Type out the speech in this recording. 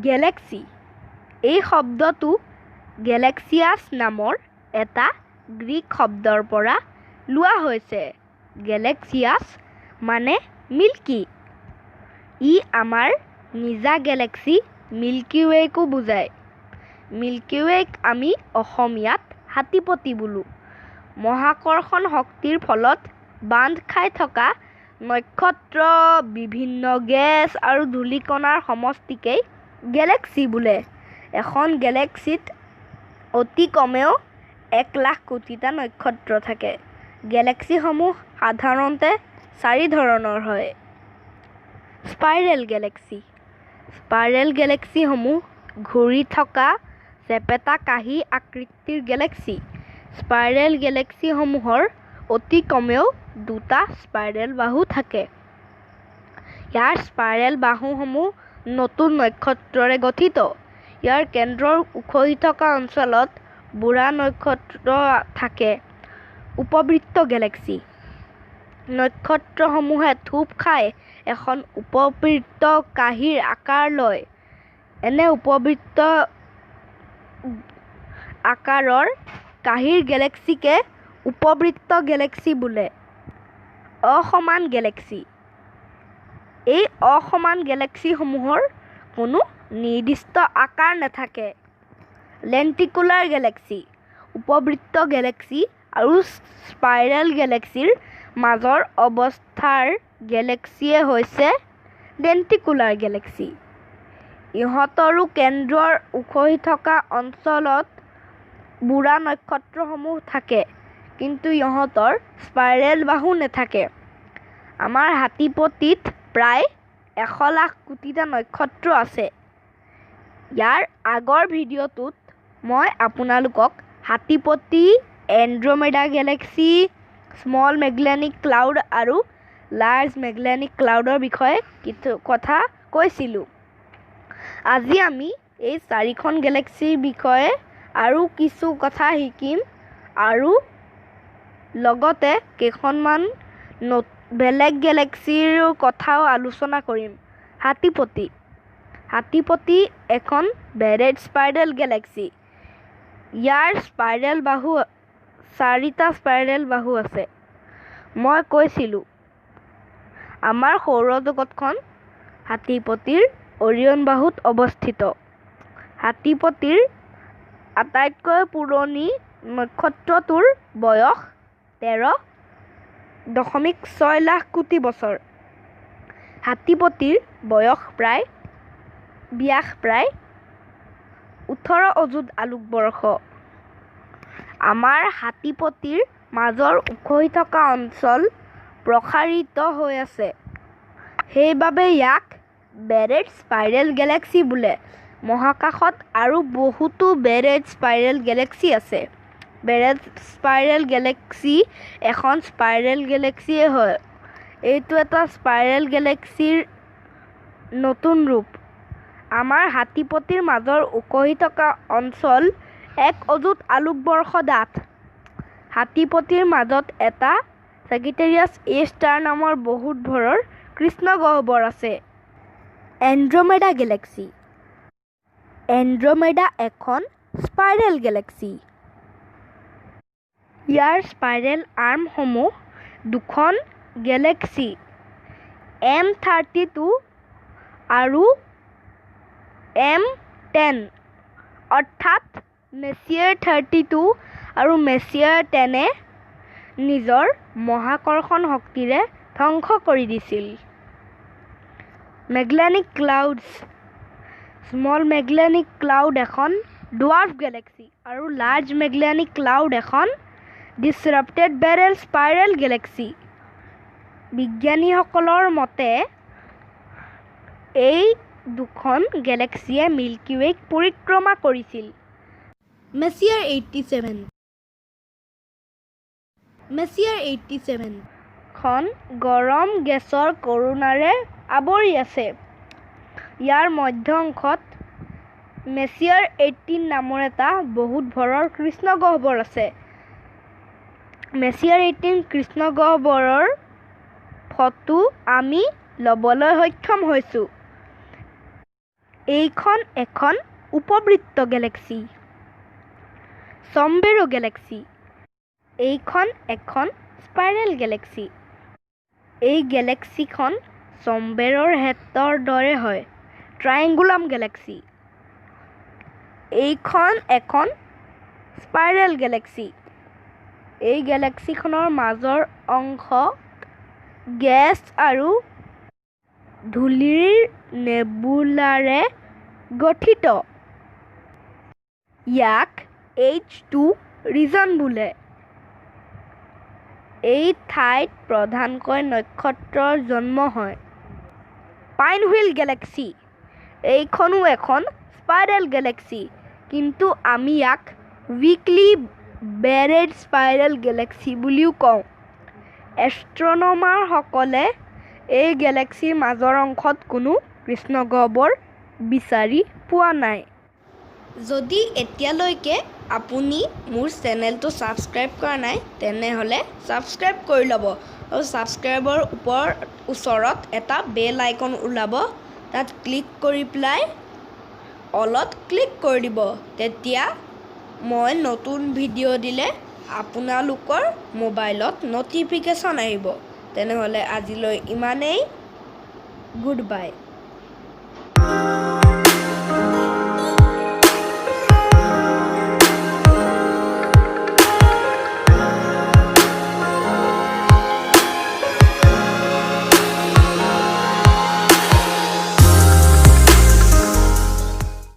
Galaxy এই শব্দটো গেলেক্সিয়াছ নামৰ এটা গ্ৰীক শব্দৰ পৰা লোৱা হৈছে। গেলেক্সিয়াছ মানে মিল্কী। ই আমাৰ নিজা গেলেক্সি মিল্কী ৱেকো বুজায়। মিল্কী ৱেক আমি অসমীয়াত হাতীপতি বোলোঁ। মহাকৰ্ষণ শক্তিৰ ফলত বান্ধ খাই থকা নক্ষত্ৰ, বিভিন্ন গেছ আৰু ধূলিকণাৰ সমষ্টিকেই গেলেক্সি বোলে। এখন গেলেক্সিত অতি কমেও 1,00,000 কোটিটা নক্ষত্ৰ থাকে। গেলেক্সিসমূহ সাধাৰণতে 4 ধৰণৰ হয়। স্পাইৰেল গেলেক্সি স্পাইৰেল গেলেক্সিসমূহ ঘূৰি থকা চেপেটা কাঁহী আকৃতিৰ গেলেক্সি। স্পাইৰেল গেলেক্সিসমূহৰ অতি কমেও 2টা স্পাইৰেল বাহু থাকে। ইয়াৰ স্পাইৰেল বাহুসমূহ নতুন নক্ষত্ৰৰে গঠিত। ইয়াৰ কেন্দ্ৰৰ উখহি থকা অঞ্চলত বুঢ়া নক্ষত্ৰ থাকে। উপবৃত্ত গেলেক্সি নক্ষত্ৰসমূহে থোপ খাই এখন উপবৃত্ত কাঁহীৰ আকাৰ লয়। এনে উপবৃত্ত আকাৰৰ কাঁহীৰ গেলেক্সিকে উপবৃত্ত গেলেক্সি বোলে। অসমান গেলেক্সি এই অসমান গেলেক্সিসমূহৰ কোনো নিৰ্দিষ্ট আকাৰ নাথাকে। লেণ্টিকুলাৰ গেলেক্সি উপবৃত্ত গেলেক্সি আৰু স্পাইৰেল গেলেক্সিৰ মাজৰ অৱস্থাৰ গেলেক্সিয়ে হৈছে লেণ্টিকুলাৰ গেলেক্সি। ইহঁতৰো কেন্দ্ৰৰ উখহি থকা অঞ্চলত বুঢ়া নক্ষত্ৰসমূহ থাকে, কিন্তু ইহঁতৰ স্পাইৰেল বাহু নাথাকে। আমাৰ হাতীপতিত প্ৰায় 1,00,000 কোটিটা নক্ষত্ৰ আছে। ইয়াৰ আগৰ ভিডিঅ'টোত মই আপোনালোকক হাতীপতি, এণ্ড্ৰমেডা গেলেক্সি, স্মল মেগেল্লানিক ক্লাউড আৰু লাৰ্জ মেগেল্লানিক ক্লাউডৰ বিষয়ে কিছু কথা কৈছিলোঁ। আজি আমি এই 4খন গেলেক্সিৰ বিষয়ে আৰু কিছু কথা শিকিম আৰু লগতে কেইখনমান বেলেগ গেলেক্সিৰ কথাও আলোচনা কৰিম। হাতীপতি হাতীপতি এখন বেৰেড স্পাইৰেল গেলেক্সি। ইয়াৰ স্পাইৰেল বাহু 4টা স্পাইৰেল বাহু আছে। মই কৈছিলোঁ আমাৰ সৌৰজগতখন হাতীপতিৰ অৰিয়ন বাহুত অৱস্থিত। হাতীপতিৰ আটাইতকৈ পুৰণি নক্ষত্ৰটোৰ বয়স 13.6 লাখ কোটি বছৰ। হাতীপতিৰ ব্যাস প্ৰায় 18 অযুত আলোকবৰ্ষ। আমাৰ হাতীপতিৰ মাজৰ উখহি থকা অঞ্চল প্ৰসাৰিত হৈ আছে। সেইবাবে ইয়াক বেৰেড স্পাইৰেল গেলেক্সি বোলে। মহাকাশত আৰু বহুতো বেৰেড স্পাইৰেল গেলেক্সি আছে। বেৰেড স্পাইৰেল গেলেক্সি এখন স্পাইৰেল গেলেক্সিয়ে হয়। এইটো এটা স্পাইৰেল গেলেক্সিৰ নতুন ৰূপ। আমাৰ হাতীপতিৰ মাজৰ উখহি থকা অঞ্চল 1 অযুত আলোকবৰ্ষ ডাঠ। হাতীপতিৰ মাজত এটা ছেগিটেৰিয়াছ এ ষ্টাৰ নামৰ বহুত ভৰৰ কৃষ্ণ গহ্বৰ আছে। এণ্ড্ৰমেডা গেলেক্সি এণ্ড্ৰমেডা এখন স্পাইৰেল গেলেক্সি। ইয়াৰ স্পাইৰেল আৰ্মসমূহ দুখন গেলেক্সি M32 আৰু M10 অৰ্থাৎ মেছিয়াৰ 32 আৰু মেছিয়াৰ 10এ নিজৰ মহাকৰ্ষণ শক্তিৰে ধ্বংস কৰি দিছিল। মেগেল্লানিক ক্লাউডছ স্মল মেগেল্লানিক ক্লাউড এখন ডুৱাৰ্ফ গেলেক্সি আৰু লাৰ্জ মেগেল্লানিক ক্লাউড এখন ডিছৰাপ্টেড বেৰেড স্পাইৰেল গেলেক্সি। বিজ্ঞানীসকলৰ মতে এই দুখন গেলেক্সিয়ে মিল্কী ৱেক পৰিক্ৰমা কৰিছিল। মেছিয়াৰ 87 খন গৰম গেছৰ কৰোনাৰে আৱৰি আছে। ইয়াৰ মধ্য অংশত মেছিয়াৰ 18 নামৰ এটা বহুত ভৰৰ কৃষ্ণ গহ্বৰ আছে। মেছিয়াৰ 18 কৃষ্ণ গহ্বৰৰ ফটো আমি ল'বলৈ সক্ষম হৈছোঁ। এইখন এখন উপবৃত্ত গেলেক্সি। চম্বেৰো গেলেক্সি। এইখন এখন স্পাইৰেল গেলেক্সি। এই গেলেক্সিখন চম্বেৰৰ হেতৰ দৰে হয়, ট্ৰায়েঙ্গুলাম গেলেক্সি। এইখন এখন স্পাইৰেল গেলেক্সি। এই গেলেক্সিখনৰ মাজৰ অংশ গেছ আৰু ধূলিৰ নেবুলাৰে গঠিত। ইয়াক H2 ৰিজন বোলে। এই ঠাইত প্ৰধানকৈ নক্ষত্ৰৰ জন্ম হয়। পাইনহুইল গেলেক্সি। এইখনো এখন স্পাইৰেল গেলেক্সি, কিন্তু আমি ইয়াক উইকলি বেৰেড স্পাইৰেল গেলেক্সি বুলিও কওঁ। এষ্ট্ৰনমাৰসকলে এই গেলেক্সিৰ মাজৰ অংশত কোনো কৃষ্ণগহ্বৰ বিচাৰি পোৱা নাই। যদি এতিয়ালৈকে আপুনি মোৰ চেনেলটো ছাবস্ক্ৰাইব কৰা নাই তেনেহ'লে ছাবস্ক্ৰাইব কৰি ল'ব আৰু ছাবস্ক্ৰাইবৰ ওচৰত এটা বেল আইকন ওলাব, তাত ক্লিক কৰি পেলাই অলত ক্লিক কৰি দিব। তেতিয়া মই নতুন ভিডিঅ' দিলে আপোনালোকৰ মোবাইলত ন'টিফিকেশ্যন আহিব। তেনেহ'লে আজিলৈ ইমানেই। Good bye.